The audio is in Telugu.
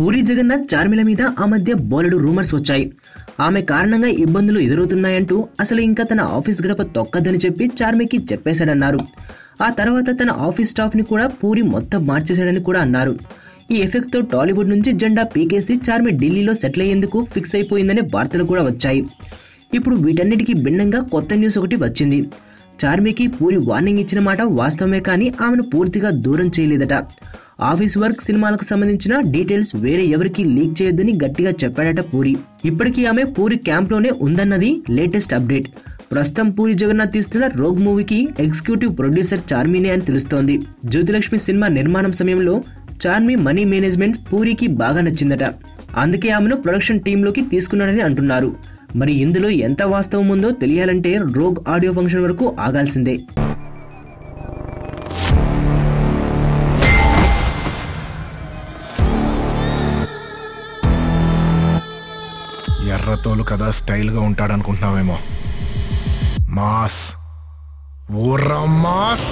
పూరి జగన్నాథ్ చార్మిల మీద ఆ మధ్య బోలెడు రూమర్స్ వచ్చాయి. ఆమె కారణంగా ఇబ్బందులు ఎదురవుతున్నాయంటూ అసలు ఇంకా తన ఆఫీస్ గడప తొక్కదని చెప్పి చార్మికి చెప్పేశాడన్నారు. ఆ తర్వాత తన ఆఫీస్ స్టాఫ్ ని కూడా పూరి మొత్తం మార్చేశాడని కూడా అన్నారు. ఈ ఎఫెక్ట్ తో టాలీవుడ్ నుంచి జెండా పీకేసి చార్మి ఢిల్లీలో సెటిల్ అయ్యేందుకు ఫిక్స్ అయిపోయిందనే వార్తలు కూడా వచ్చాయి. ఇప్పుడు వీటన్నిటికీ భిన్నంగా కొత్త న్యూస్ ఒకటి వచ్చింది. చార్మికి పూరి వార్నింగ్ ఇచ్చిన మాట వాస్తవమే, కానీ ఆమెను పూర్తిగా దూరం చేయలేదట. ఆఫీస్ వర్క్, సినిమాలకు సంబంధించిన డీటెయిల్స్ వేరే ఎవరికి లీక్ చేయొద్దని గట్టిగా చెప్పాడట పూరి. ఇప్పటికీ ఆమె పూరి క్యాంప్ లోనే ఉందన్నది లేటెస్ట్ అప్డేట్. ప్రస్తుతం పూరి జగన్నాథ్ తీస్తున్న రోగ్ మూవీకి ఎగ్జిక్యూటివ్ ప్రొడ్యూసర్ చార్మినే అని తెలుస్తోంది. జ్యోతిలక్ష్మి సినిమా నిర్మాణం సమయంలో చార్మి మనీ మేనేజ్మెంట్ పూరికి బాగా నచ్చిందట. అందుకే ఆమెను ప్రొడక్షన్ టీంలోకి తీసుకున్నాడని అంటున్నారు. మరి ఇందులో ఎంత వాస్తవం ఉందో తెలియాలంటే రోగ్ ఆడియో ఫంక్షన్ వరకు ఆగాల్సిందే. ఎర్రతోలు కదా స్టైల్గా ఉంటాడనుకుంటున్నావేమో. Mass, ఊర్రా mass.